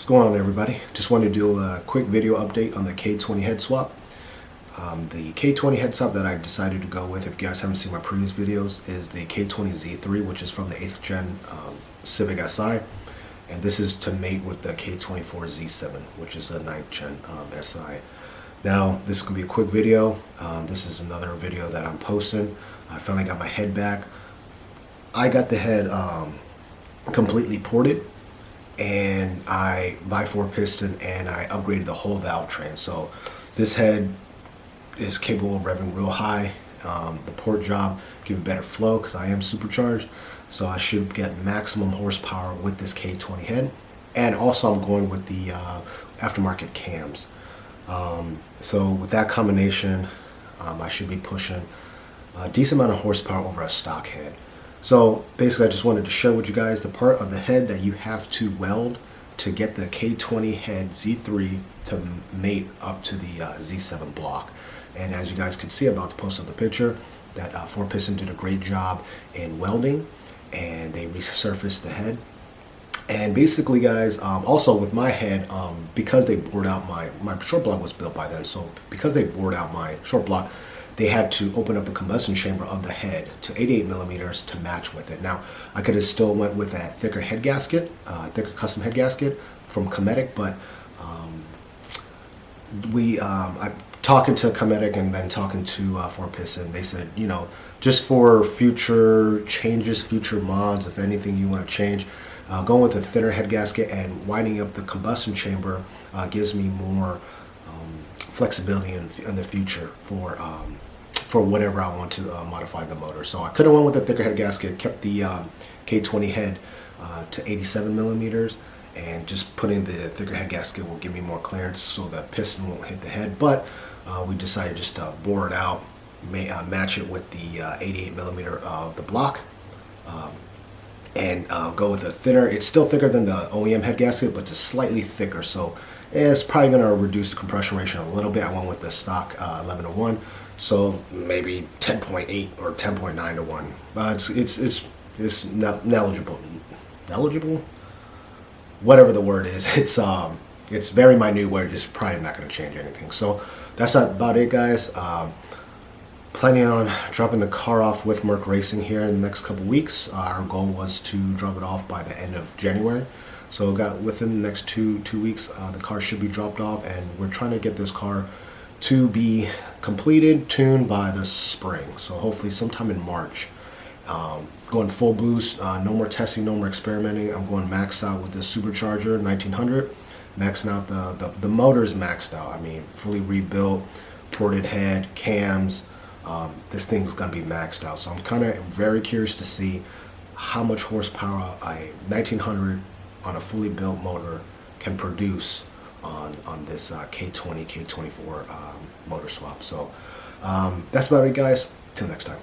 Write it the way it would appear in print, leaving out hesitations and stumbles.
What's going on, everybody? Just wanted to do a quick video update on the K20 head swap. The K20 head swap that I decided to go with, if you guys haven't seen my previous videos, is the K20 Z3, which is from the 8th gen Civic Si. And this is to mate with the K24 Z7, which is a 9th gen Si. Now, this is going to be a quick video. This is another video that I'm posting. I finally got my head back. I got the head completely ported, and I by 4-piston, and I upgraded the whole valve train. So this head is capable of revving real high. The port job give it better flow because I am supercharged, so I should get maximum horsepower with this K20 head. And also I'm going with the aftermarket cams. So with that combination, I should be pushing a decent amount of horsepower over a stock head. So basically, I just wanted to share with you guys the part of the head that you have to weld to get the K20 head Z3 to mate up to the Z7 block. And as you guys can see, I'm about to post up the picture, that 4-piston did a great job in welding, and they resurfaced the head. And basically, guys, also with my head, because they bored out my short block was built by them, so because they bored out my short block, they had to open up the combustion chamber of the head to 88 millimeters to match with it. Now, I could have still went with that thicker head gasket, thicker custom head gasket from Cometic, but I'm talking to Cometic and then talking to 4-piston. They said, you know, just for future changes, future mods, if anything you want to change, going with a thinner head gasket and winding up the combustion chamber gives me more flexibility in the future for whatever I want to modify the motor. So I could have went with a thicker head gasket, kept the K20 head to 87 millimeters, and just putting the thicker head gasket will give me more clearance so the piston won't hit the head. But we decided just to bore it out, match it with the 88 millimeter of the block, and go with a thinner. It's still thicker than the OEM head gasket, but it's slightly thicker, so it's probably going to reduce the compression ratio a little bit. I went with the stock 11:1, so maybe 10.8 or 10.9 to 1. It's negligible, whatever the word is. It's very minute, where it's probably not going to change anything. So that's about it, guys. Planning on dropping the car off with Merc Racing here in the next couple weeks. Our goal was to drop it off by the end of January. So within the next two weeks, the car should be dropped off, and we're trying to get this car to be completed, tuned by the spring. So hopefully sometime in March. Going full boost, no more testing, no more experimenting. I'm going maxed out with the supercharger 1900. Maxing out the motor's maxed out. I mean, fully rebuilt, ported head, cams. This thing's gonna be maxed out. So I'm kind of very curious to see how much horsepower a 1900 on a fully built motor can produce on this K20, K24 motor swap. So that's about it, guys. Till next time.